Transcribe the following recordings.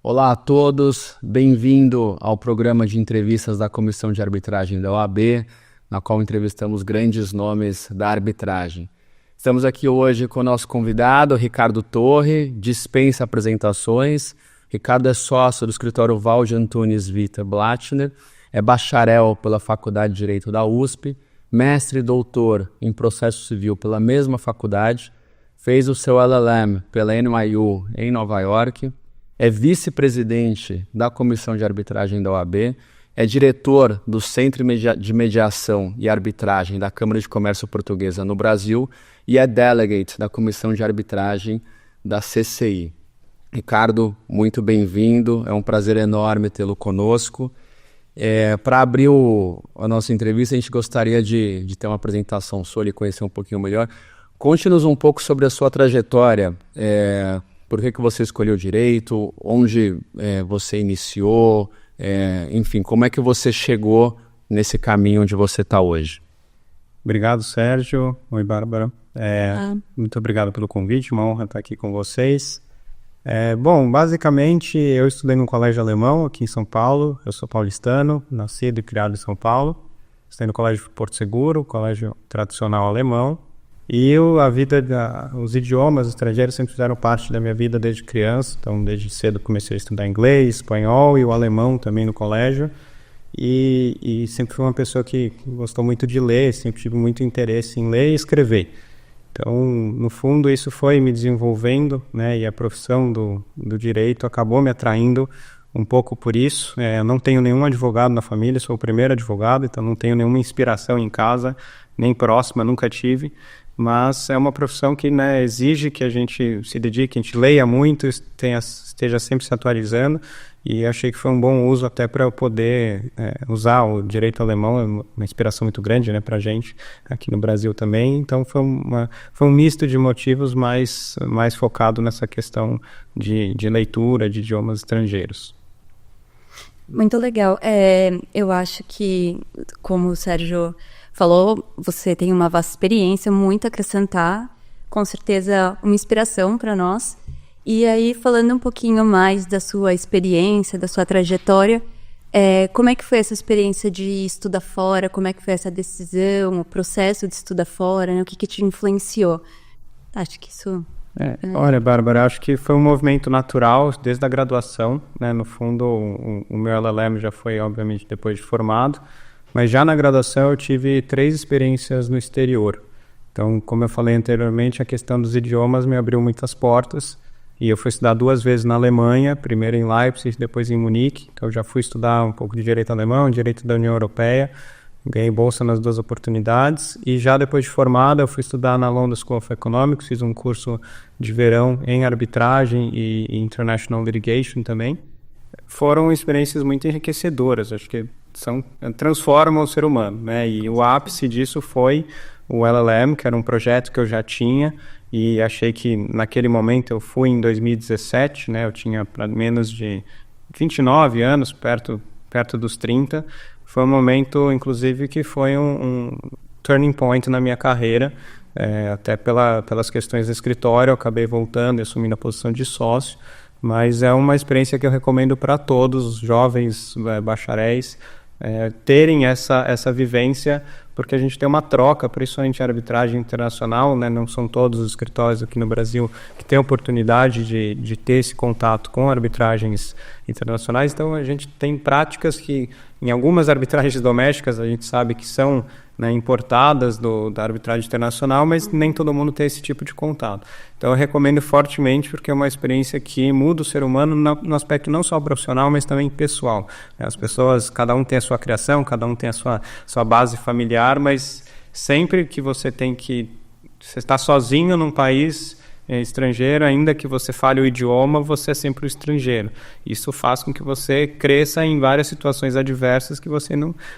Olá a todos, bem-vindo ao programa de entrevistas da Comissão de Arbitragem da OAB, na qual entrevistamos grandes nomes da arbitragem. Estamos aqui hoje com o nosso convidado, Ricardo Torre, dispensa apresentações. Ricardo é sócio do escritório Valde Antunes Vita Blatner, é bacharel pela Faculdade de Direito da USP, mestre e doutor em processo civil pela mesma faculdade, fez o seu LLM pela NYU em Nova York, é vice-presidente da Comissão de Arbitragem da OAB, é diretor do Centro de Mediação e Arbitragem da Câmara de Comércio Portuguesa no Brasil e é delegate da Comissão de Arbitragem da CCI. Ricardo, muito bem-vindo, é um prazer enorme tê-lo conosco. Para abrir a nossa entrevista, a gente gostaria de ter uma apresentação sua e conhecer um pouquinho melhor. Conte-nos um pouco sobre a sua trajetória, por que você escolheu direito, onde você iniciou, enfim, como é que você chegou nesse caminho onde você está hoje? Obrigado, Sérgio. Oi, Bárbara. Muito obrigado pelo convite, uma honra estar aqui com vocês. Bom, basicamente eu estudei num colégio alemão aqui em São Paulo, eu sou paulistano, nascido e criado em São Paulo. Estudei no colégio Porto Seguro, colégio tradicional alemão. E os idiomas estrangeiros sempre fizeram parte da minha vida desde criança, então desde cedo comecei a estudar inglês, espanhol e o alemão também no colégio. E sempre fui uma pessoa que gostou muito de ler, sempre tive muito interesse em ler e escrever. Então, no fundo, isso foi me desenvolvendo, né? E a profissão do direito acabou me atraindo um pouco por isso. Eu não tenho nenhum advogado na família, sou o primeiro advogado, então não tenho nenhuma inspiração em casa, nem próxima, nunca tive. Mas é uma profissão que, né, exige que a gente se dedique, que a gente leia muito, esteja sempre se atualizando. E achei que foi um bom uso até para eu poder usar o direito alemão, é uma inspiração muito grande, né, para a gente aqui no Brasil também. Então foi um misto de motivos mais focado nessa questão de leitura de idiomas estrangeiros. Muito legal. Eu acho que, como o Sérgio falou, você tem uma vasta experiência, muito a acrescentar, com certeza uma inspiração para nós. E aí, falando um pouquinho mais da sua experiência, da sua trajetória, como é que foi essa experiência de estudar fora? Como é que foi essa decisão, o processo de estudar fora? Né? O que te influenciou? Acho que isso... Olha, Bárbara, acho que foi um movimento natural desde a graduação, né? No fundo, o meu LLM já foi, obviamente, depois de formado, mas já na graduação eu tive 3 experiências no exterior. Então, como eu falei anteriormente, a questão dos idiomas me abriu muitas portas. E eu fui estudar 2 vezes na Alemanha, primeiro em Leipzig, depois em Munique. Então eu já fui estudar um pouco de direito alemão, direito da União Europeia. Ganhei bolsa nas 2 oportunidades. E já depois de formada, eu fui estudar na London School of Economics. Fiz um curso de verão em arbitragem e International Litigation também. Foram experiências muito enriquecedoras. Acho que transformam o ser humano, né? E o ápice disso foi o LLM, que era um projeto que eu já tinha. E achei que naquele momento eu fui em 2017, né? Eu tinha menos de 29 anos, perto dos 30. Foi um momento, inclusive, que foi um turning point na minha carreira, até pelas questões do escritório. Eu acabei voltando e assumindo a posição de sócio, mas é uma experiência que eu recomendo para todos os jovens bacharéis terem essa vivência, porque a gente tem uma troca, principalmente a arbitragem internacional, né? Não são todos os escritórios aqui no Brasil que têm a oportunidade de ter esse contato com arbitragens internacionais. Então a gente tem práticas que, em algumas arbitragens domésticas, a gente sabe que são, né, importadas da arbitragem internacional, mas nem todo mundo tem esse tipo de contato. Então eu recomendo fortemente, porque é uma experiência que muda o ser humano no aspecto não só profissional, mas também pessoal. As pessoas, cada um tem a sua criação, cada um tem a sua base familiar, mas sempre que você está sozinho num país estrangeiro, ainda que você fale o idioma, você é sempre o estrangeiro. Isso faz com que você cresça em várias situações adversas que você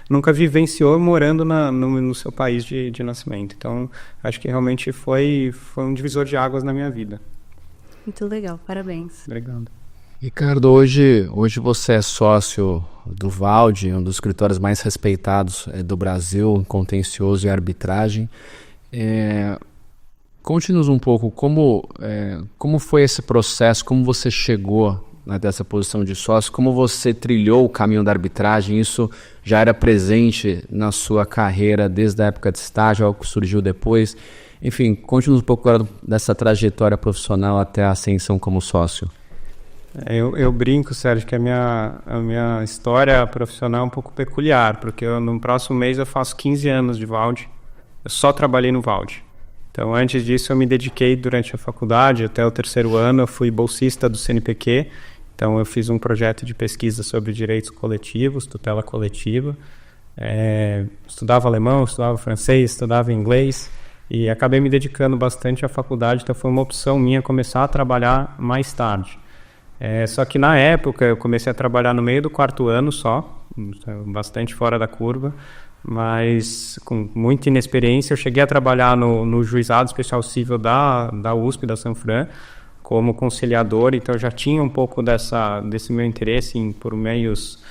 nunca vivenciou morando no seu país de nascimento. Então, acho que realmente foi um divisor de águas na minha vida. Muito legal, parabéns. Obrigado. Ricardo, hoje você é sócio do Valde, um dos escritórios mais respeitados do Brasil, em contencioso e arbitragem. Conte-nos um pouco como foi esse processo, como você chegou né, dessa posição de sócio, como você trilhou o caminho da arbitragem? Isso já era presente na sua carreira desde a época de estágio, algo que surgiu depois? Enfim, conte-nos um pouco agora dessa trajetória profissional até a ascensão como sócio. Eu brinco, Sérgio, que a minha história profissional é um pouco peculiar, porque no próximo mês eu faço 15 anos de Valde, eu só trabalhei no Valde. Então, antes disso, eu me dediquei durante a faculdade, até o 3º ano, eu fui bolsista do CNPq, então eu fiz um projeto de pesquisa sobre direitos coletivos, tutela coletiva, estudava alemão, estudava francês, estudava inglês, e acabei me dedicando bastante à faculdade, então foi uma opção minha começar a trabalhar mais tarde. Só que na época eu comecei a trabalhar no meio do 4º ano só, bastante fora da curva, mas com muita inexperiência. Eu cheguei a trabalhar no Juizado Especial Civil da USP, da Sanfran, como conciliador, então eu já tinha um pouco desse meu interesse por meios,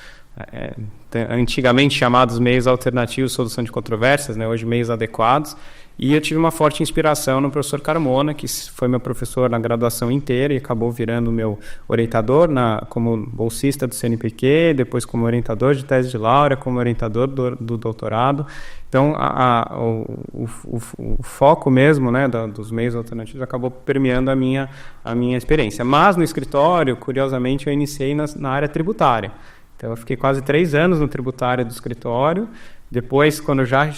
antigamente chamados meios alternativos de solução de controvérsias, né, hoje meios adequados. E eu tive uma forte inspiração no professor Carmona, que foi meu professor na graduação inteira e acabou virando meu orientador como bolsista do CNPq, depois como orientador de tese de laurea, como orientador do doutorado. Então, o foco mesmo, né, dos meios alternativos acabou permeando a minha experiência. Mas no escritório, curiosamente, eu iniciei na área tributária. Então, eu fiquei quase 3 anos no tributário do escritório. Depois, quando eu já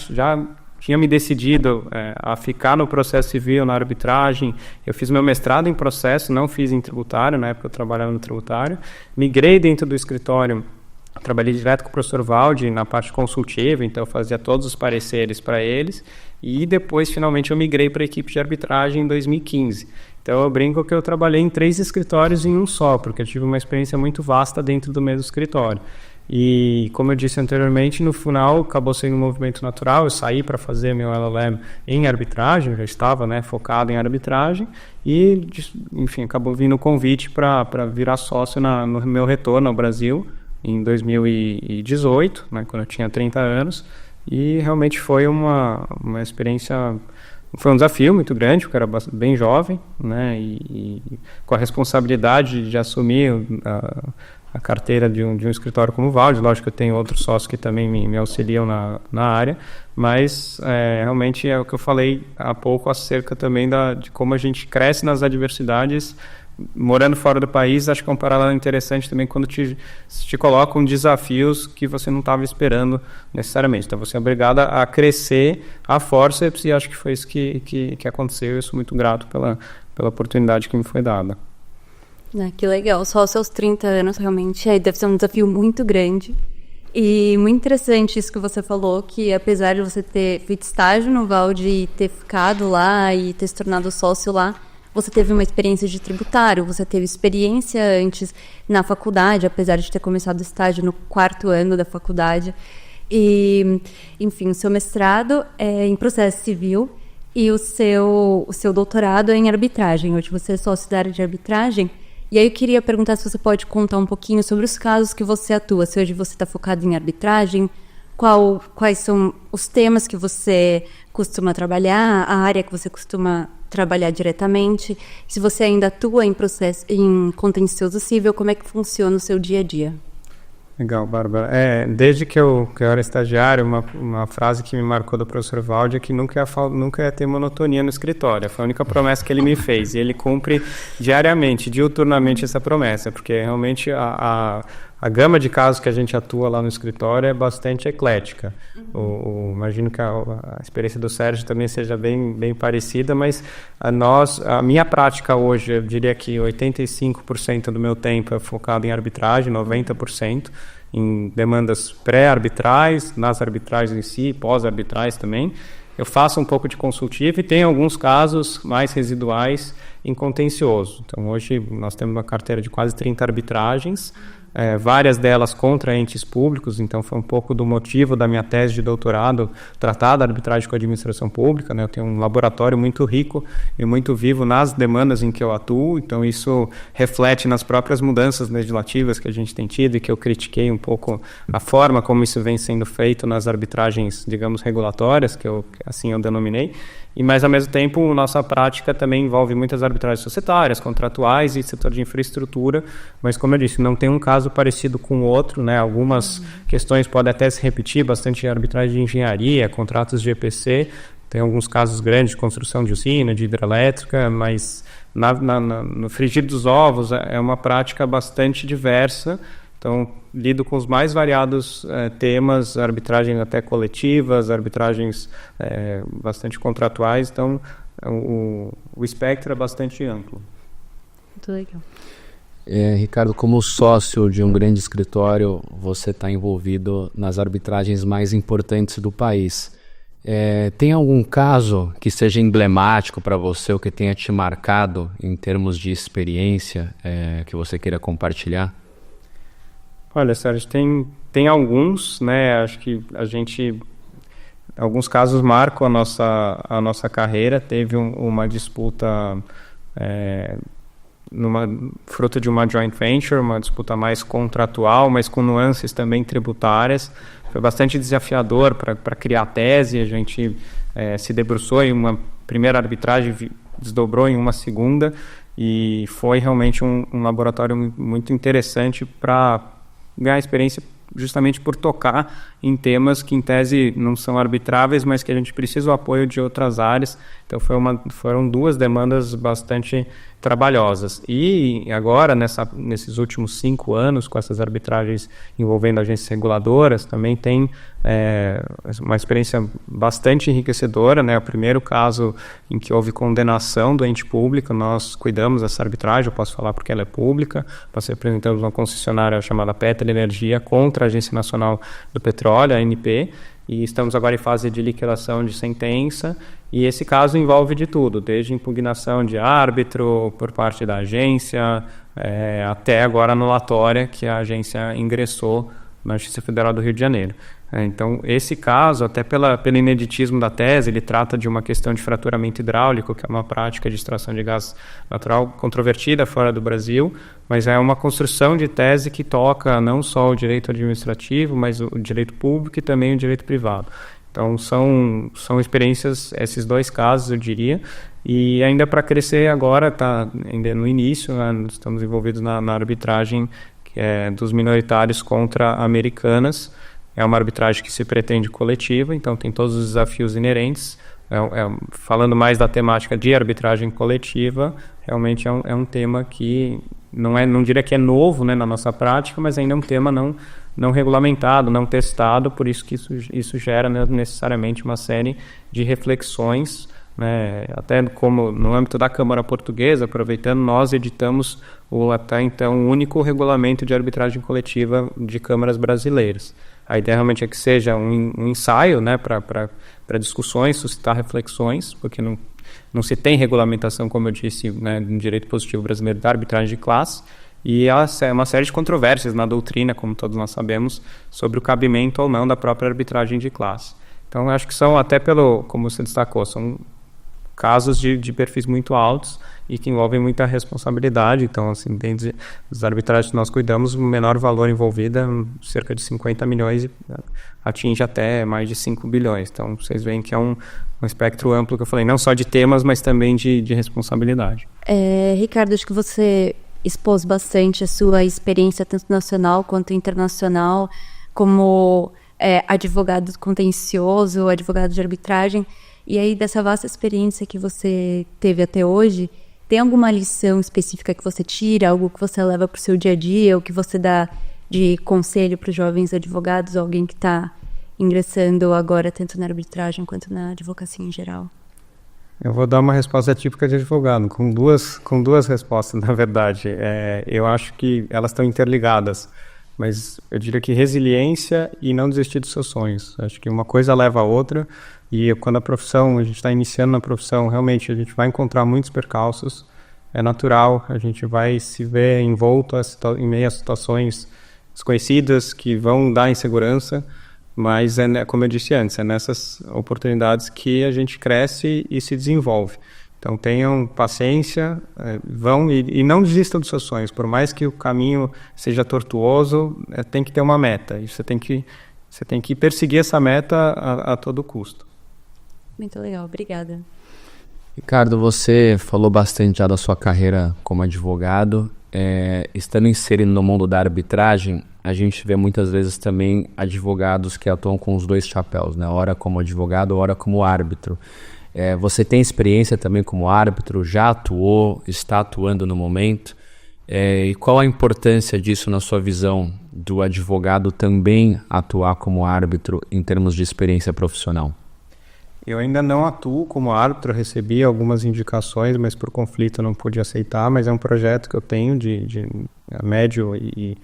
tinha me decidido a ficar no processo civil, na arbitragem, eu fiz meu mestrado em processo, não fiz em tributário, na época eu trabalhava no tributário, migrei dentro do escritório, trabalhei direto com o professor Valde na parte consultiva, então eu fazia todos os pareceres para eles, e depois finalmente eu migrei para a equipe de arbitragem em 2015. Então eu brinco que eu trabalhei em 3 escritórios em um só, porque eu tive uma experiência muito vasta dentro do mesmo escritório. E, como eu disse anteriormente, no final acabou sendo um movimento natural. Eu saí para fazer meu LLM em arbitragem, já estava, né, focado em arbitragem, e, enfim, acabou vindo o convite para virar sócio no meu retorno ao Brasil em 2018, né, quando eu tinha 30 anos, e realmente foi uma experiência. Foi um desafio muito grande, porque eu era bem jovem, né, e com a responsabilidade de assumir a carteira de um escritório como o Valde. Lógico que eu tenho outros sócios que também me auxiliam na área, mas realmente é o que eu falei há pouco acerca também de como a gente cresce nas adversidades morando fora do país. Acho que é um paralelo interessante também quando te colocam desafios que você não estava esperando necessariamente. Então você é obrigado a crescer a forceps, e acho que foi isso que aconteceu. Eu sou muito grato pela oportunidade que me foi dada. Que legal, só aos seus 30 anos realmente deve ser um desafio muito grande. E muito interessante isso que você falou, que apesar de você ter feito estágio no Valde e ter ficado lá e ter se tornado sócio lá, você teve uma experiência de tributário, você teve experiência antes na faculdade, apesar de ter começado o estágio no 4º ano da faculdade. E, enfim, o seu mestrado é em processo civil e o seu doutorado é em arbitragem. Hoje você é sócio da área de arbitragem. E aí eu queria perguntar se você pode contar um pouquinho sobre os casos que você atua. Se hoje você está focado em arbitragem, quais são os temas que você costuma trabalhar, a área que você costuma trabalhar diretamente, se você ainda atua em contencioso civil, como é que funciona o seu dia a dia? Legal, Bárbara. Desde que eu era estagiário, uma frase que me marcou do professor Valde é que nunca ia ter monotonia no escritório. Foi a única promessa que ele me fez. E ele cumpre diariamente, diuturnamente, essa promessa, porque realmente a gama de casos que a gente atua lá no escritório é bastante eclética. Imagino que a experiência do Sérgio também seja bem, bem parecida, mas a minha prática hoje, eu diria que 85% do meu tempo é focado em arbitragem, 90% em demandas pré-arbitrais, nas arbitragens em si, pós-arbitrais também. Eu faço um pouco de consultivo e tem alguns casos mais residuais em contencioso. Então, hoje nós temos uma carteira de quase 30 arbitragens, várias delas contra entes públicos. Então foi um pouco do motivo da minha tese de doutorado, tratar da arbitragem com a administração pública, né? Eu tenho um laboratório muito rico e muito vivo nas demandas em que eu atuo, então isso reflete nas próprias mudanças legislativas que a gente tem tido e que eu critiquei um pouco a forma como isso vem sendo feito nas arbitragens, digamos, regulatórias, assim eu denominei. Mas, ao mesmo tempo, nossa prática também envolve muitas arbitragens societárias, contratuais e setor de infraestrutura, mas, como eu disse, não tem um caso parecido com o outro, né? Algumas questões podem até se repetir, bastante arbitragem de engenharia, contratos de EPC, tem alguns casos grandes de construção de usina, de hidrelétrica, mas no frigir dos ovos é uma prática bastante diversa. Então, lido com os mais variados temas, arbitragens até coletivas, arbitragens bastante contratuais. Então, o espectro é bastante amplo. Muito legal. Ricardo, como sócio de um grande escritório, você está envolvido nas arbitragens mais importantes do país. Tem algum caso que seja emblemático para você ou que tenha te marcado em termos de experiência que você queira compartilhar? Olha, Sérgio, tem alguns, né? Acho que alguns casos marcam a nossa carreira. Teve uma disputa fruto de uma joint venture, uma disputa mais contratual, mas com nuances também tributárias. Foi bastante desafiador para criar a tese. A gente se debruçou em uma primeira arbitragem, desdobrou em uma segunda, e foi realmente um laboratório muito interessante para ganhar experiência justamente por tocar em temas que em tese não são arbitráveis, mas que a gente precisa do apoio de outras áreas. Então foram duas demandas bastante trabalhosas. E agora, nesses últimos 5 anos, com essas arbitragens envolvendo agências reguladoras, também tem uma experiência bastante enriquecedora, né? O primeiro caso em que houve condenação do ente público, nós cuidamos dessa arbitragem, eu posso falar porque ela é pública. Nós representamos uma concessionária chamada Petroenergia contra a Agência Nacional do Petróleo, a ANP, e estamos agora em fase de liquidação de sentença, e esse caso envolve de tudo, desde impugnação de árbitro por parte da agência, até agora anulatória que a agência ingressou na Justiça Federal do Rio de Janeiro. Então, esse caso, até pelo ineditismo da tese, ele trata de uma questão de fraturamento hidráulico, que é uma prática de extração de gás natural controvertida fora do Brasil, mas é uma construção de tese que toca não só o direito administrativo, mas o direito público e também o direito privado. Então, são experiências, esses dois casos, eu diria, e ainda para crescer agora, está ainda no início, né, estamos envolvidos na arbitragem dos minoritários contra Americanas. É uma arbitragem que se pretende coletiva, então tem todos os desafios inerentes. Falando mais da temática de arbitragem coletiva, realmente é um tema que não diria que é novo, né, na nossa prática, mas ainda é um tema não regulamentado, não testado, por isso que isso gera, né, necessariamente uma série de reflexões, né, até como no âmbito da Câmara Portuguesa, aproveitando, nós editamos o até então único regulamento de arbitragem coletiva de câmaras brasileiras. A ideia realmente é que seja um ensaio, né, para discussões, suscitar reflexões, porque não se tem regulamentação, como eu disse, né, no direito positivo brasileiro da arbitragem de classe, e há uma série de controvérsias na doutrina, como todos nós sabemos, sobre o cabimento ou não da própria arbitragem de classe. Então, acho que são, até como você destacou, são casos de perfis muito altos e que envolvem muita responsabilidade. Então, assim, dentro das arbitragens que nós cuidamos, o menor valor envolvido é cerca de 50 milhões e atinge até mais de 5 bilhões. Então, vocês veem que é um espectro amplo, que eu falei, não só de temas, mas também de responsabilidade. Ricardo, acho que você expôs bastante a sua experiência, tanto nacional quanto internacional, como advogado contencioso, advogado de arbitragem. E aí, dessa vasta experiência que você teve até hoje, tem alguma lição específica que você tira, algo que você leva para o seu dia a dia, ou que você dá de conselho para os jovens advogados, ou alguém que está ingressando agora, tanto na arbitragem quanto na advocacia em geral? Eu vou dar uma resposta típica de advogado, com duas respostas, na verdade. Eu acho que elas estão interligadas, mas eu diria que resiliência e não desistir dos seus sonhos. Acho que uma coisa leva a outra, e quando a gente está iniciando na profissão, realmente a gente vai encontrar muitos percalços, é natural, a gente vai se ver envolto em meio a situações desconhecidas que vão dar insegurança, mas como eu disse antes, é nessas oportunidades que a gente cresce e se desenvolve. Então tenham paciência, vão e não desistam dos seus sonhos, por mais que o caminho seja tortuoso, tem que ter uma meta, e você tem que perseguir essa meta a todo custo. Muito legal, obrigada. Ricardo, você falou bastante já da sua carreira como advogado. Estando inserido no mundo da arbitragem, a gente vê muitas vezes também advogados que atuam com os dois chapéus, né? Ora como advogado, ora como árbitro. Você tem experiência também como árbitro, já atuou, está atuando no momento. E qual a importância disso na sua visão do advogado também atuar como árbitro em termos de experiência profissional? Eu ainda não atuo como árbitro, recebi algumas indicações, mas por conflito eu não pude aceitar, mas é um projeto que eu tenho de a médio e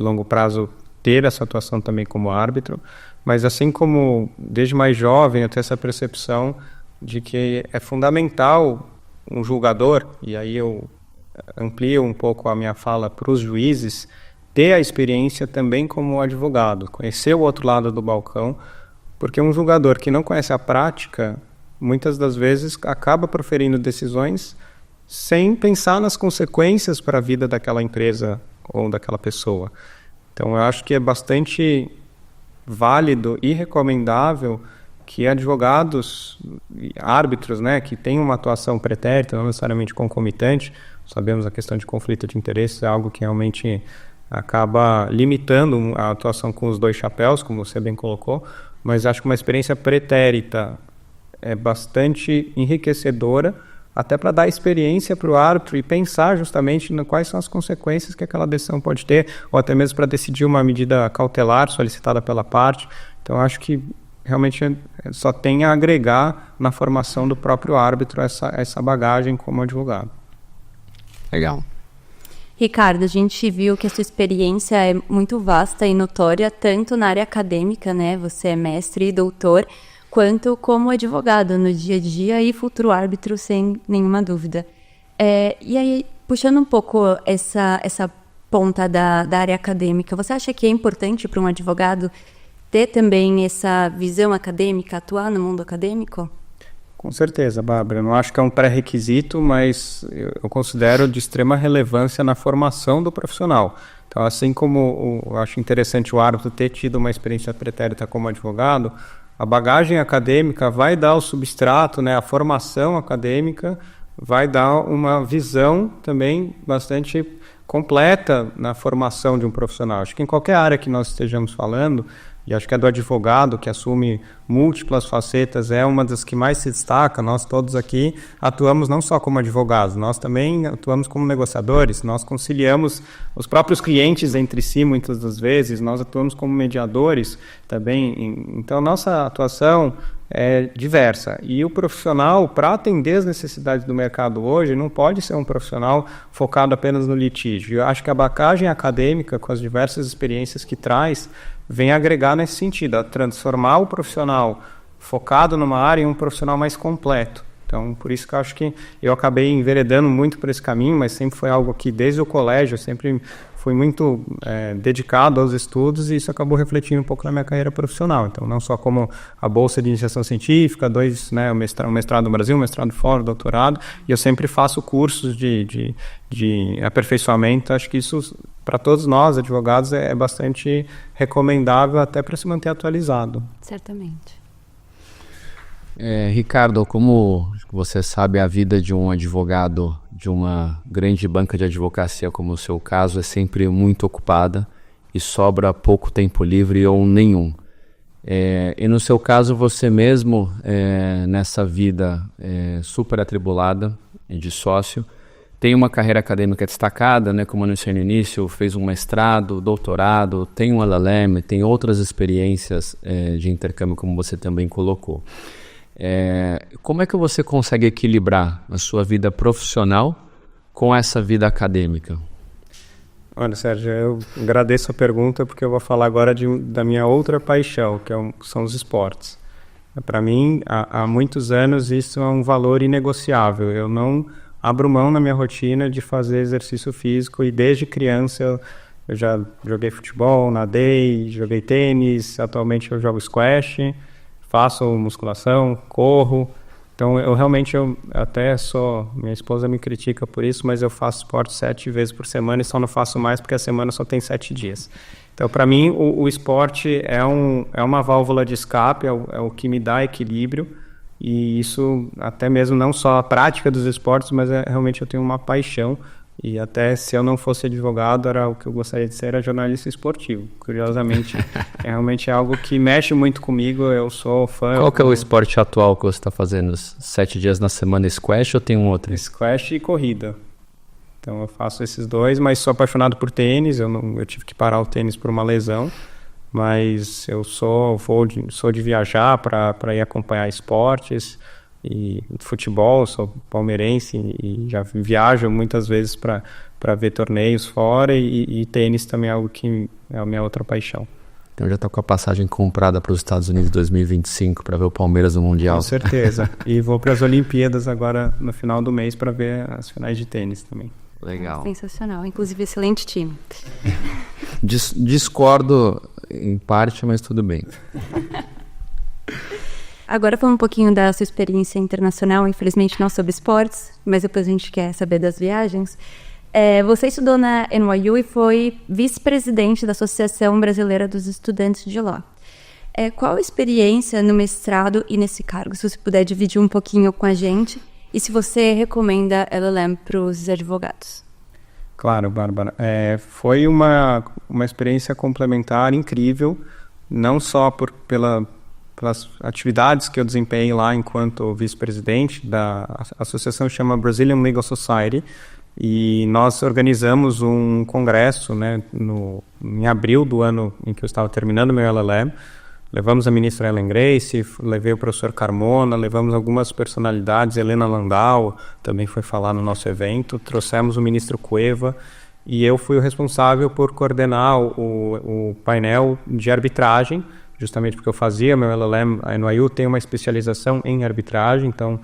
longo prazo ter essa atuação também como árbitro, mas assim como desde mais jovem eu tenho essa percepção de que é fundamental um julgador, e aí eu amplio um pouco a minha fala para os juízes, ter a experiência também como advogado, conhecer o outro lado do balcão, porque um julgador que não conhece a prática, muitas das vezes acaba proferindo decisões sem pensar nas consequências para a vida daquela empresa ou daquela pessoa. Então eu acho que é bastante válido e recomendável que advogados, árbitros, né, que têm uma atuação pretérita, não necessariamente concomitante, sabemos a questão de conflito de interesses é algo que realmente acaba limitando a atuação com os dois chapéus, como você bem colocou, mas acho que uma experiência pretérita é bastante enriquecedora, até para dar experiência para o árbitro e pensar justamente quais são as consequências que aquela decisão pode ter, ou até mesmo para decidir uma medida cautelar solicitada pela parte. Então, acho que realmente só tem a agregar na formação do próprio árbitro essa bagagem como advogado. Legal. Ricardo, a gente viu que a sua experiência é muito vasta e notória, tanto na área acadêmica, né? Você é mestre e doutor, quanto como advogado no dia a dia e futuro árbitro, sem nenhuma dúvida. E aí, puxando um pouco essa ponta da área acadêmica, você acha que é importante para um advogado ter também essa visão acadêmica, atuar no mundo acadêmico? Com certeza, Bárbara. Eu não acho que é um pré-requisito, mas eu considero de extrema relevância na formação do profissional. Então, assim como eu acho interessante o árbitro ter tido uma experiência pretérita como advogado, a bagagem acadêmica vai dar o substrato, né, a formação acadêmica vai dar uma visão também bastante completa na formação de um profissional. Acho que em qualquer área que nós estejamos falando, e acho que a do advogado, que assume múltiplas facetas, é uma das que mais se destaca. Nós todos aqui atuamos não só como advogados, nós também atuamos como negociadores, nós conciliamos os próprios clientes entre si muitas das vezes, nós atuamos como mediadores também. Então, nossa atuação é diversa. E o profissional, para atender as necessidades do mercado hoje, não pode ser um profissional focado apenas no litígio. Eu acho que a bagagem acadêmica, com as diversas experiências que traz, vem agregar nesse sentido, a transformar o profissional focado numa área em um profissional mais completo. Então, por isso que eu acho que eu acabei enveredando muito por esse caminho, mas sempre foi algo que, desde o colégio, eu sempre fui muito dedicado aos estudos e isso acabou refletindo um pouco na minha carreira profissional. Então, não só como a bolsa de iniciação científica, o mestrado no Brasil, o mestrado fora, o doutorado, e eu sempre faço cursos de aperfeiçoamento. Acho que isso, para todos nós, advogados, é bastante recomendável até para se manter atualizado. Certamente. Ricardo, como você sabe, a vida de um advogado de uma grande banca de advocacia, como o seu caso, é sempre muito ocupada e sobra pouco tempo livre ou nenhum. E no seu caso, você mesmo, nessa vida super atribulada de sócio, tem uma carreira acadêmica destacada, né, como eu anunciei no início, fez um mestrado, doutorado, tem um LLM, tem outras experiências de intercâmbio, como você também colocou. Como é que você consegue equilibrar a sua vida profissional com essa vida acadêmica? Olha, Sérgio, eu agradeço a pergunta porque eu vou falar agora da minha outra paixão, que são os esportes. Para mim, há muitos anos, isso é um valor inegociável. Eu não abro mão na minha rotina de fazer exercício físico e desde criança eu já joguei futebol, nadei, joguei tênis, atualmente eu jogo squash, faço musculação, corro. Então, eu até minha esposa me critica por isso, mas eu faço esporte 7 vezes por semana e só não faço mais porque a semana só tem 7 dias. Então, para mim, o esporte é uma válvula de escape, é o que me dá equilíbrio. E isso, até mesmo não só a prática dos esportes, mas realmente eu tenho uma paixão. E até se eu não fosse advogado, era o que eu gostaria de ser, era jornalista esportivo. Curiosamente, realmente é algo que mexe muito comigo, eu sou fã. Qual que é o esporte atual que você está fazendo? 7 dias na semana squash ou tem um outro? Squash e corrida. Então eu faço esses dois, mas sou apaixonado por tênis, eu tive que parar o tênis por uma lesão. Mas eu sou de viajar para ir acompanhar esportes e futebol, sou palmeirense e já viajo muitas vezes para ver torneios fora e tênis também é algo que é a minha outra paixão. Então já está com a passagem comprada para os Estados Unidos 2025 para ver o Palmeiras no Mundial. Com certeza. E vou para as Olimpíadas agora no final do mês para ver as finais de tênis também. Legal. Sensacional. Inclusive, excelente time. Discordo em parte, mas tudo bem. Agora falando um pouquinho da sua experiência internacional, infelizmente não sobre esportes, mas depois a gente quer saber das viagens. Você estudou na NYU e foi vice-presidente da Associação Brasileira dos Estudantes de lá. Qual a experiência no mestrado e nesse cargo? Se você puder dividir um pouquinho com a gente. E se você recomenda LLM para os advogados? Claro, Bárbara. Foi uma experiência complementar incrível, não só pelas atividades que eu desempenhei lá enquanto vice-presidente da associação, chama Brazilian Legal Society, e nós organizamos um congresso, né, em abril do ano em que eu estava terminando meu LLM. Levamos a ministra Ellen Grace, levei o professor Carmona, levamos algumas personalidades, Helena Landau também foi falar no nosso evento, trouxemos o ministro Cueva e eu fui o responsável por coordenar o painel de arbitragem, justamente porque eu fazia meu LLM, a NYU tem uma especialização em arbitragem, então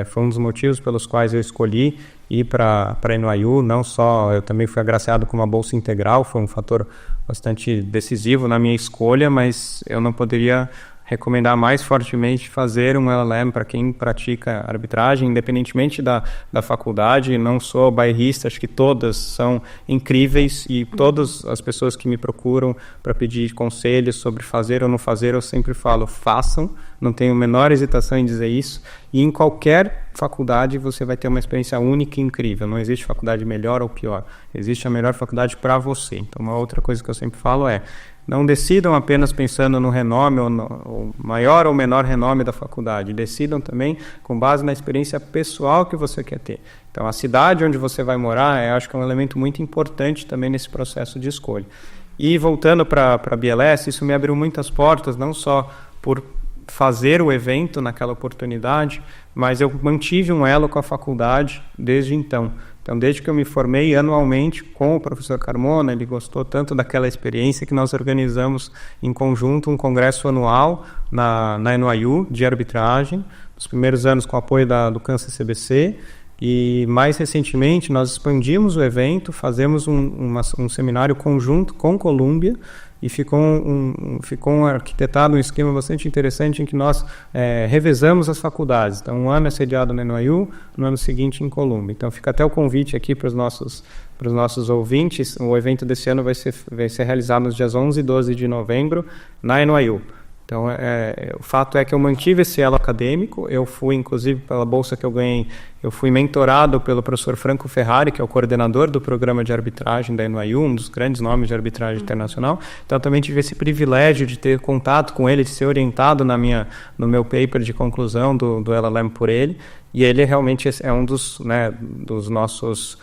foi um dos motivos pelos quais eu escolhi ir para a NYU, não só, eu também fui agraciado com uma bolsa integral, foi um fator bastante decisivo na minha escolha, mas eu não poderia recomendar mais fortemente fazer um LLM para quem pratica arbitragem, independentemente da faculdade. Não sou bairrista, acho que todas são incríveis e todas as pessoas que me procuram para pedir conselhos sobre fazer ou não fazer, eu sempre falo, façam, não tenho a menor hesitação em dizer isso, e em qualquer faculdade você vai ter uma experiência única e incrível, não existe faculdade melhor ou pior, existe a melhor faculdade para você. Então uma outra coisa que eu sempre falo é, não decidam apenas pensando no renome, ou no maior ou menor renome da faculdade. Decidam também com base na experiência pessoal que você quer ter. Então, a cidade onde você vai morar, eu acho que é um elemento muito importante também nesse processo de escolha. E voltando para a BLS, isso me abriu muitas portas, não só por fazer o evento naquela oportunidade, mas eu mantive um elo com a faculdade desde então. Então, desde que eu me formei anualmente com o professor Carmona, ele gostou tanto daquela experiência que nós organizamos em conjunto um congresso anual na NYU de arbitragem, nos primeiros anos com o apoio do Kansas CBC, e mais recentemente nós expandimos o evento, fazemos um seminário conjunto com Columbia, e ficou arquitetado um esquema bastante interessante em que nós revezamos as faculdades. Então, um ano é sediado na NYU, no ano seguinte em Columbia. Então, fica até o convite aqui para os nossos ouvintes. O evento desse ano vai ser realizado nos dias 11 e 12 de novembro na NYU. Então, o fato é que eu mantive esse elo acadêmico, eu fui, inclusive, pela bolsa que eu ganhei, eu fui mentorado pelo professor Franco Ferrari, que é o coordenador do programa de arbitragem da NYU, um dos grandes nomes de arbitragem internacional. Então, eu também tive esse privilégio de ter contato com ele, de ser orientado no meu paper de conclusão do LLM por ele, e ele realmente é um dos nossos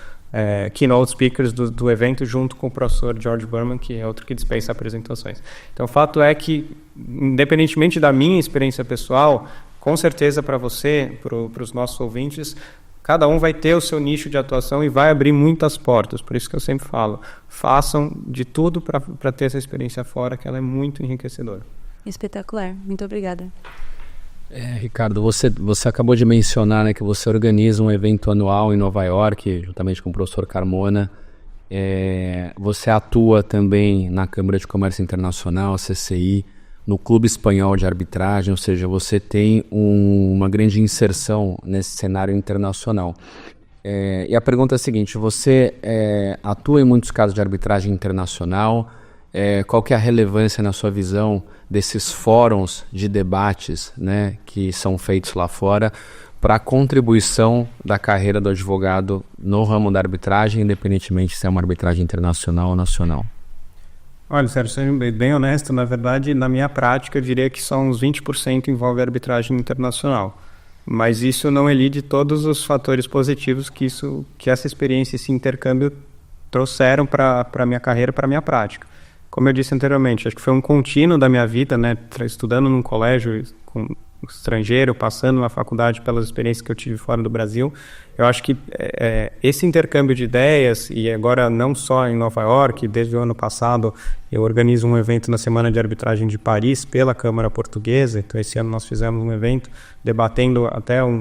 keynote speakers do evento, junto com o professor George Berman, que é outro que dispensa apresentações. Então, o fato é que, independentemente da minha experiência pessoal, com certeza para você, para os nossos ouvintes, cada um vai ter o seu nicho de atuação e vai abrir muitas portas. Por isso que eu sempre falo, façam de tudo para ter essa experiência fora, que ela é muito enriquecedora. Espetacular. Muito obrigada. Ricardo, você acabou de mencionar, né, que você organiza um evento anual em Nova York, juntamente com o professor Carmona. Você atua também na Câmara de Comércio Internacional, CCI, no Clube Espanhol de Arbitragem, ou seja, você tem uma grande inserção nesse cenário internacional. E a pergunta é a seguinte, você atua em muitos casos de arbitragem internacional, qual que é a relevância, na sua visão, desses fóruns de debates, né, que são feitos lá fora para a contribuição da carreira do advogado no ramo da arbitragem, independentemente se é uma arbitragem internacional ou nacional? Olha, Sérgio, sendo bem honesto, na verdade, na minha prática, eu diria que só uns 20% envolve arbitragem internacional. Mas isso não elide todos os fatores positivos que essa experiência, esse intercâmbio trouxeram para a minha carreira, para a minha prática. Como eu disse anteriormente, acho que foi um contínuo da minha vida, né, estudando num colégio com estrangeiro, passando na faculdade pelas experiências que eu tive fora do Brasil. Eu acho que esse intercâmbio de ideias, e agora não só em Nova York, desde o ano passado eu organizo um evento na Semana de Arbitragem de Paris pela Câmara Portuguesa. Então esse ano nós fizemos um evento debatendo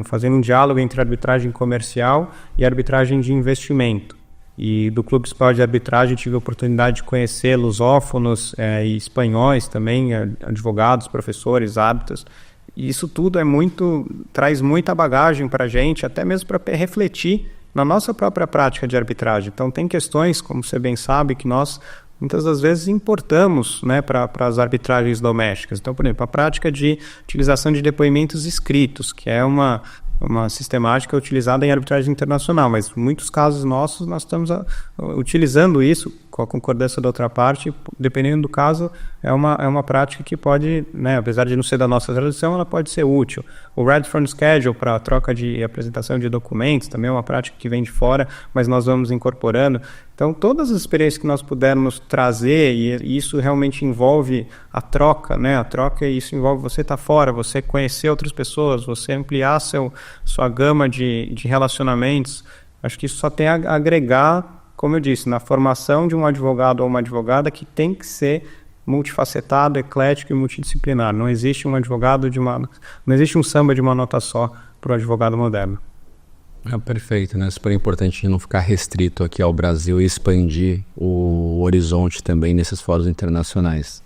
fazendo um diálogo entre arbitragem comercial e arbitragem de investimento. E do Clube Espanhol de Arbitragem tive a oportunidade de conhecer lusófonos e espanhóis também, advogados, professores, árbitros. E isso tudo traz muita bagagem para a gente, até mesmo para refletir na nossa própria prática de arbitragem. Então tem questões, como você bem sabe, que nós muitas das vezes importamos, né, para as arbitragens domésticas. Então, por exemplo, a prática de utilização de depoimentos escritos, que é uma sistemática utilizada em arbitragem internacional, mas em muitos casos nossos nós estamos utilizando isso com a concordância da outra parte. Dependendo do caso, é uma prática que pode, né, apesar de não ser da nossa tradição, ela pode ser útil. O Red Front Schedule para a troca de apresentação de documentos também é uma prática que vem de fora, mas nós vamos incorporando. Então, todas as experiências que nós pudermos trazer, e isso realmente envolve a troca, né? A troca, isso envolve você estar fora, você conhecer outras pessoas, você ampliar sua gama de relacionamentos. Acho que isso só tem a agregar, como eu disse, na formação de um advogado ou uma advogada que tem que ser multifacetado, eclético e multidisciplinar. Não existe um advogado não existe um samba de uma nota só para o advogado moderno. Perfeito, né? Super importante não ficar restrito aqui ao Brasil e expandir o horizonte também nesses fóruns internacionais.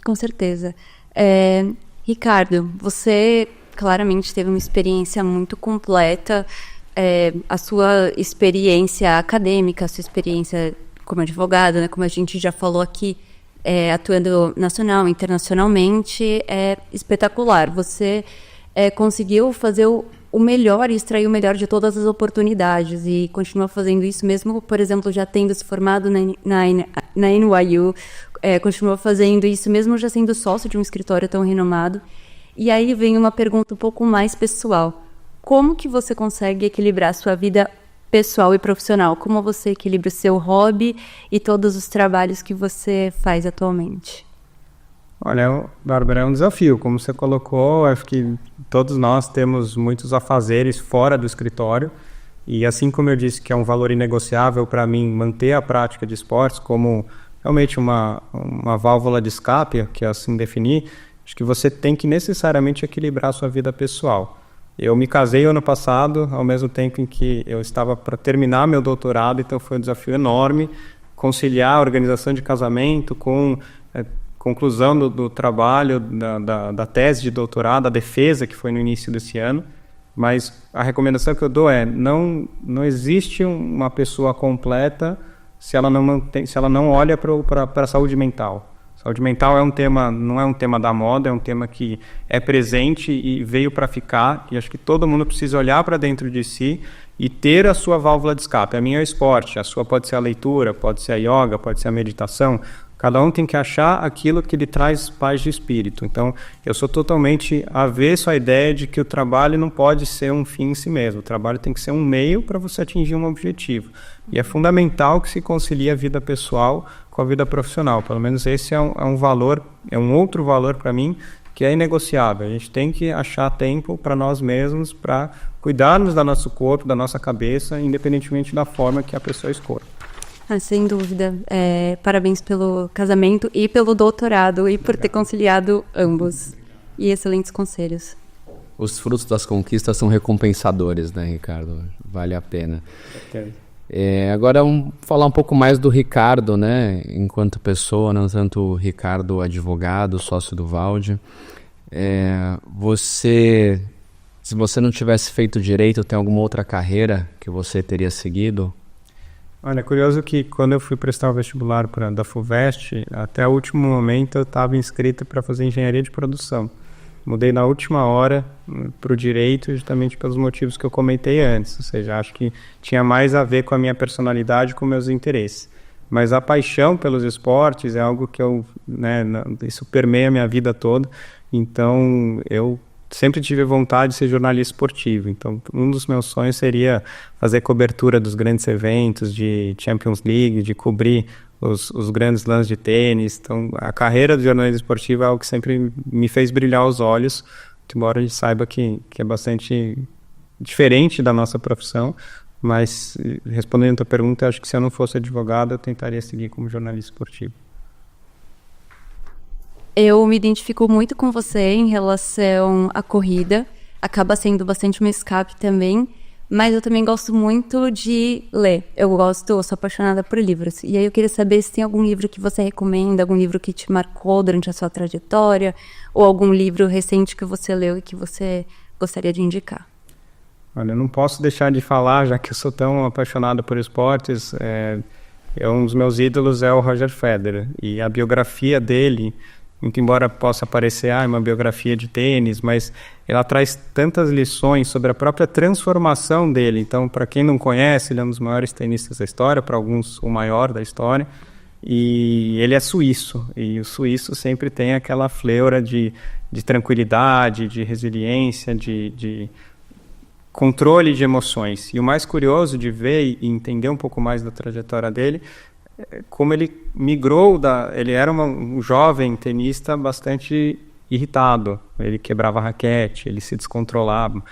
Com certeza. Ricardo, você claramente teve uma experiência muito completa. A sua experiência acadêmica, a sua experiência como advogado, né, como a gente já falou aqui, atuando nacional, internacionalmente, é espetacular. Você conseguiu fazer o melhor e extrair o melhor de todas as oportunidades e continua fazendo isso mesmo, por exemplo, já tendo se formado na NYU, continua fazendo isso mesmo já sendo sócio de um escritório tão renomado. E aí vem uma pergunta um pouco mais pessoal. Como que você consegue equilibrar sua vida pessoal e profissional? Como você equilibra o seu hobby e todos os trabalhos que você faz atualmente? Olha, Bárbara, é um desafio. Como você colocou, acho que todos nós temos muitos afazeres fora do escritório. E assim como eu disse que é um valor inegociável para mim manter a prática de esportes como realmente uma válvula de escape, que é assim definir, acho que você tem que necessariamente equilibrar a sua vida pessoal. Eu me casei ano passado, ao mesmo tempo em que eu estava para terminar meu doutorado, então foi um desafio enorme conciliar a organização de casamento com conclusão do trabalho, da tese de doutorado, a defesa que foi no início desse ano. Mas a recomendação que eu dou não existe uma pessoa completa se ela não olha para a saúde mental. Saúde mental não é um tema da moda, é um tema que é presente e veio para ficar, e acho que todo mundo precisa olhar para dentro de si e ter a sua válvula de escape. A minha é o esporte, a sua pode ser a leitura, pode ser a yoga, pode ser a meditação. Cada um tem que achar aquilo que lhe traz paz de espírito. Então, eu sou totalmente avesso à ideia de que o trabalho não pode ser um fim em si mesmo. O trabalho tem que ser um meio para você atingir um objetivo. E é fundamental que se concilie a vida pessoal com a vida profissional. Pelo menos esse é um valor, é um outro valor para mim que é inegociável. A gente tem que achar tempo para nós mesmos, para cuidarmos do nosso corpo, da nossa cabeça, independentemente da forma que a pessoa escolha. Sem dúvida. Parabéns pelo casamento e pelo doutorado e por ter conciliado ambos. E excelentes conselhos. Os frutos das conquistas são recompensadores, né, Ricardo? Vale a pena. Agora vamos falar um pouco mais do Ricardo, né? Enquanto pessoa, não tanto o Ricardo advogado, sócio do Valde. Se você não tivesse feito direito, tem alguma outra carreira que você teria seguido? Olha, é curioso que quando eu fui prestar o vestibular da FUVEST, até o último momento eu estava inscrito para fazer engenharia de produção. Mudei na última hora para o direito, justamente pelos motivos que eu comentei antes. Ou seja, acho que tinha mais a ver com a minha personalidade, com meus interesses. Mas a paixão pelos esportes é algo que isso permeia a minha vida toda. Então, eu sempre tive vontade de ser jornalista esportivo. Então, um dos meus sonhos seria fazer cobertura dos grandes eventos de Champions League, de cobrir os grandes lãs de tênis. Então, a carreira do jornalismo esportivo é algo que sempre me fez brilhar os olhos, embora a gente saiba que é bastante diferente da nossa profissão. Mas, respondendo a tua pergunta, eu acho que se eu não fosse advogado, eu tentaria seguir como jornalista esportivo. Eu me identifico muito com você em relação à corrida. Acaba sendo bastante um escape também. Mas eu também gosto muito de ler. Eu sou apaixonada por livros. E aí eu queria saber se tem algum livro que você recomenda, algum livro que te marcou durante a sua trajetória, ou algum livro recente que você leu e que você gostaria de indicar. Olha, eu não posso deixar de falar, já que eu sou tão apaixonado por esportes, um dos meus ídolos é o Roger Federer. E a biografia dele, muito embora possa parecer uma biografia de tênis, mas ela traz tantas lições sobre a própria transformação dele. Então, para quem não conhece, ele é um dos maiores tenistas da história, para alguns o maior da história, e ele é suíço, e o suíço sempre tem aquela fleura de tranquilidade, de resiliência, de controle de emoções. E o mais curioso de ver e entender um pouco mais da trajetória dele, como ele migrou ele era um jovem tenista bastante irritado, ele quebrava a raquete, ele se descontrolava,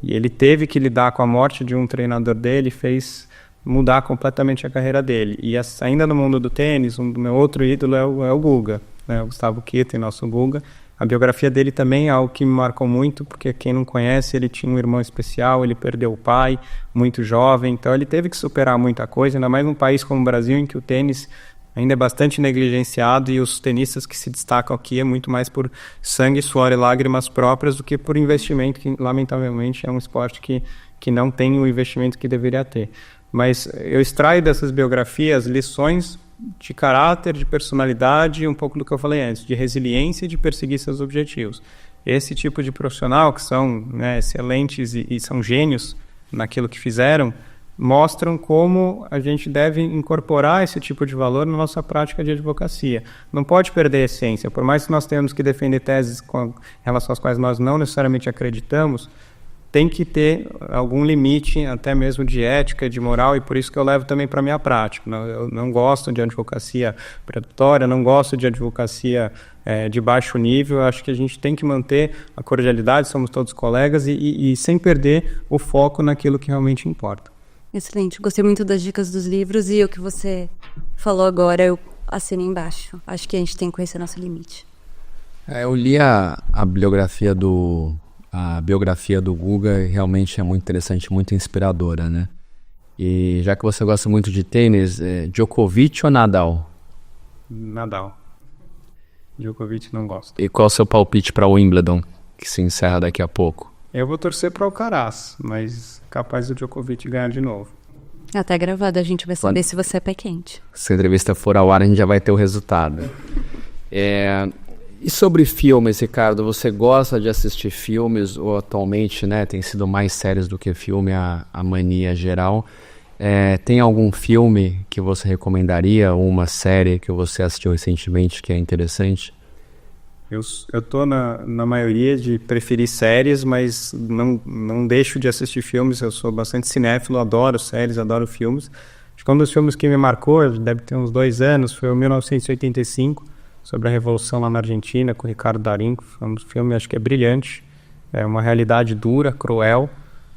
e ele teve que lidar com a morte de um treinador dele, fez mudar completamente a carreira dele. E ainda no mundo do tênis, o meu outro ídolo é o Guga, né? O Gustavo Kirten, nosso Guga. A biografia dele também é algo que me marcou muito, porque quem não conhece, ele tinha um irmão especial, ele perdeu o pai muito jovem, então ele teve que superar muita coisa, ainda mais num país como o Brasil, em que o tênis ainda é bastante negligenciado, e os tenistas que se destacam aqui é muito mais por sangue, suor e lágrimas próprias do que por investimento, que lamentavelmente é um esporte que não tem o investimento que deveria ter. Mas eu extraio dessas biografias lições de caráter, de personalidade, um pouco do que eu falei antes, de resiliência e de perseguir seus objetivos. Esse tipo de profissional, que são excelentes e são gênios naquilo que fizeram, mostram como a gente deve incorporar esse tipo de valor na nossa prática de advocacia. Não pode perder a essência. Por mais que nós tenhamos que defender teses em relação às quais nós não necessariamente acreditamos, tem que ter algum limite, até mesmo de ética, de moral, e por isso que eu levo também para a minha prática. Eu não gosto de advocacia predatória, não gosto de advocacia de baixo nível. Eu acho que a gente tem que manter a cordialidade, somos todos colegas, e sem perder o foco naquilo que realmente importa. Excelente, gostei muito das dicas dos livros, e o que você falou agora eu assino embaixo. Acho que a gente tem que conhecer nosso limite. Eu li a biografia do Guga, e realmente é muito interessante, muito inspiradora, né? E já que você gosta muito de tênis, Djokovic ou Nadal? Nadal. Djokovic não gosta. E qual é o seu palpite para o Wimbledon, que se encerra daqui a pouco? Eu vou torcer para o Alcaraz, mas capaz do Djokovic ganhar de novo. Até gravado, a gente vai saber se você é pé quente. Se a entrevista for ao ar, a gente já vai ter o resultado. E sobre filmes, Ricardo, você gosta de assistir filmes, ou atualmente, né, tem sido mais séries do que filme, a mania geral? Tem algum filme que você recomendaria, ou uma série que você assistiu recentemente que é interessante? Eu estou na maioria de preferir séries, mas não deixo de assistir filmes. Eu sou bastante cinéfilo, adoro séries, adoro filmes. Acho que um dos filmes que me marcou, deve ter uns 2 anos, foi o 1985, sobre a Revolução lá na Argentina, com o Ricardo Darín. Foi um filme, acho que é brilhante. É uma realidade dura, cruel,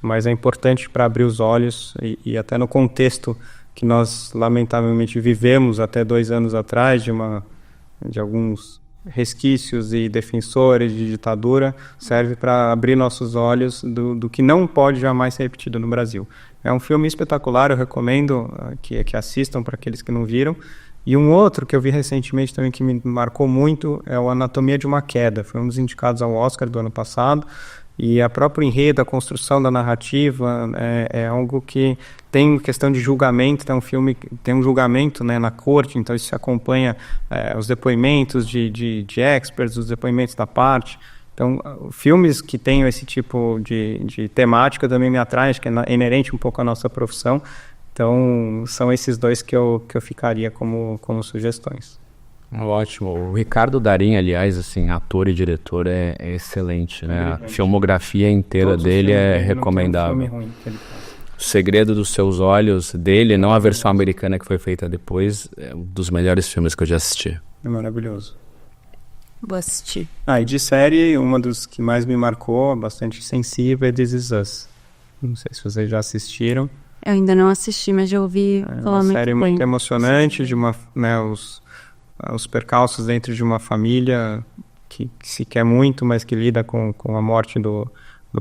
mas é importante para abrir os olhos, e até no contexto que nós, lamentavelmente, vivemos até 2 anos atrás, de alguns resquícios e defensores de ditadura, serve para abrir nossos olhos do que não pode jamais ser repetido no Brasil. É um filme espetacular, eu recomendo que assistam para aqueles que não viram. E um outro que eu vi recentemente também que me marcou muito é o Anatomia de uma Queda. Foi um dos indicados ao Oscar do ano passado. E a própria enredo, a construção da narrativa é algo que tem questão de julgamento, então o filme tem um julgamento, né, na corte, então isso acompanha os depoimentos de experts, os depoimentos da parte. Então, filmes que tenham esse tipo de temática também me atraem, acho que é inerente um pouco à nossa profissão. Então, são esses dois que eu ficaria como sugestões. Ótimo. O Ricardo Darín, aliás, assim, ator e diretor, é excelente, né? A filmografia inteira Todos dele os filmes é dele não tem um recomendável. filme ruim que ele faz. O Segredo dos Seus Olhos dele, não a versão americana que foi feita depois, é um dos melhores filmes que eu já assisti. É maravilhoso. Vou assistir. E de série, uma dos que mais me marcou, bastante sensível, é This Is Us. Não sei se vocês já assistiram. Eu ainda não assisti, mas já ouvi É falar uma muito série bem. muito emocionante, de os percalços dentro de uma família que se quer muito, mas que lida com a morte do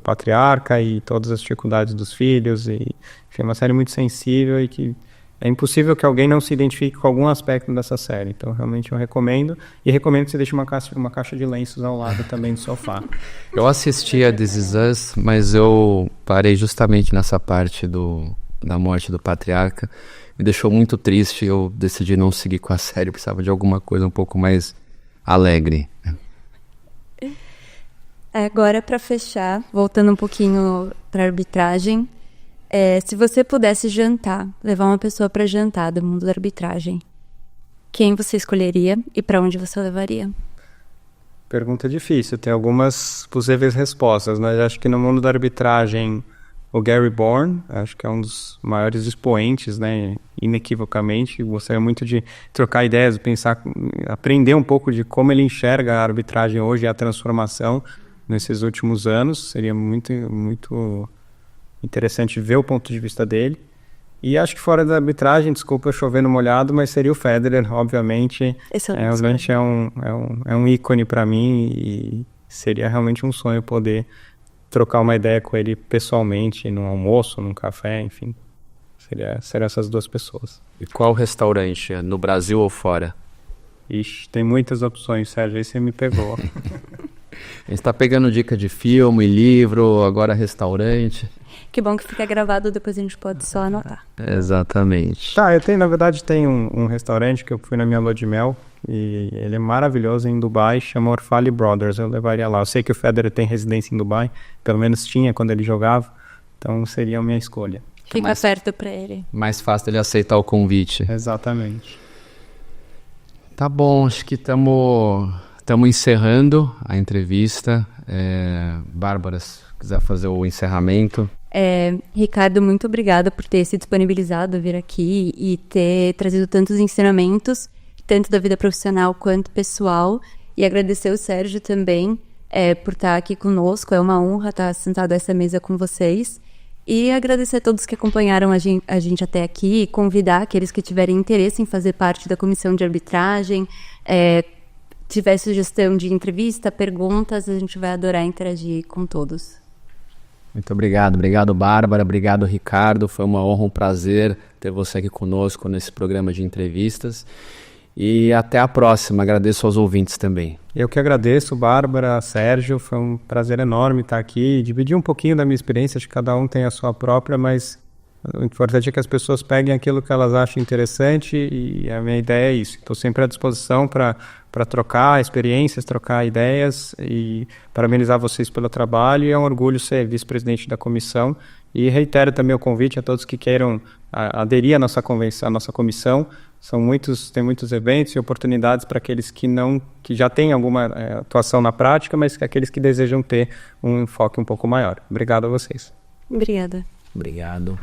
patriarca e todas as dificuldades dos filhos. Enfim, é uma série muito sensível e que é impossível que alguém não se identifique com algum aspecto dessa série. Então, realmente eu recomendo. E recomendo que você deixe uma caixa de lenços ao lado também do sofá. Eu assisti a This Is Us, mas eu parei justamente nessa parte da morte do patriarca. Me deixou muito triste, eu decidi não seguir com a série, precisava de alguma coisa um pouco mais alegre. Agora, para fechar, voltando um pouquinho para arbitragem, se você pudesse levar uma pessoa para jantar do mundo da arbitragem, quem você escolheria e para onde você levaria? Pergunta difícil, tem algumas possíveis respostas, mas acho que no mundo da arbitragem, o Gary Bourne, acho que é um dos maiores expoentes, né, inequivocamente. Gostaria muito de trocar ideias, pensar, aprender um pouco de como ele enxerga a arbitragem hoje e a transformação nesses últimos anos. Seria muito, muito interessante ver o ponto de vista dele. E acho que fora da arbitragem, desculpa chover no molhado, mas seria o Federer, obviamente. Realmente é um ícone para mim e seria realmente um sonho poder trocar uma ideia com ele pessoalmente, num almoço, num café, enfim. Seriam essas duas pessoas. E qual restaurante? No Brasil ou fora? Ixi, tem muitas opções, Sérgio, aí você me pegou. A gente está pegando dica de filme, livro, agora restaurante. Que bom que fica gravado, depois a gente pode só anotar. Exatamente. Na verdade tem um restaurante que eu fui na minha lua de mel e ele é maravilhoso em Dubai, chama Orfali Brothers, eu levaria lá. Eu sei que o Federer tem residência em Dubai, pelo menos tinha quando ele jogava, então seria a minha escolha. Fica perto para ele. Mais fácil ele aceitar o convite. Exatamente. Tá bom, acho que estamos encerrando a entrevista. Bárbara, se quiser fazer o encerramento. Ricardo, muito obrigada por ter se disponibilizado a vir aqui e ter trazido tantos ensinamentos, tanto da vida profissional quanto pessoal. E agradecer o Sérgio também por estar aqui conosco. É uma honra estar sentado a essa mesa com vocês. E agradecer a todos que acompanharam a gente até aqui e convidar aqueles que tiverem interesse em fazer parte da comissão de arbitragem, tiver sugestão de entrevista, perguntas, a gente vai adorar interagir com todos. Muito obrigado. Obrigado, Bárbara. Obrigado, Ricardo. Foi uma honra, um prazer ter você aqui conosco nesse programa de entrevistas. E até a próxima. Agradeço aos ouvintes também. Eu que agradeço, Bárbara, Sérgio. Foi um prazer enorme estar aqui e dividir um pouquinho da minha experiência. Acho que cada um tem a sua própria, mas o importante é que as pessoas peguem aquilo que elas acham interessante e a minha ideia é isso. Estou sempre à disposição para trocar experiências, trocar ideias e parabenizar vocês pelo trabalho. E é um orgulho ser vice-presidente da comissão. E reitero também o convite a todos que queiram aderir à nossa comissão. Tem muitos eventos e oportunidades para aqueles que já têm alguma atuação na prática, mas aqueles que desejam ter um enfoque um pouco maior. Obrigado a vocês. Obrigada. Obrigado.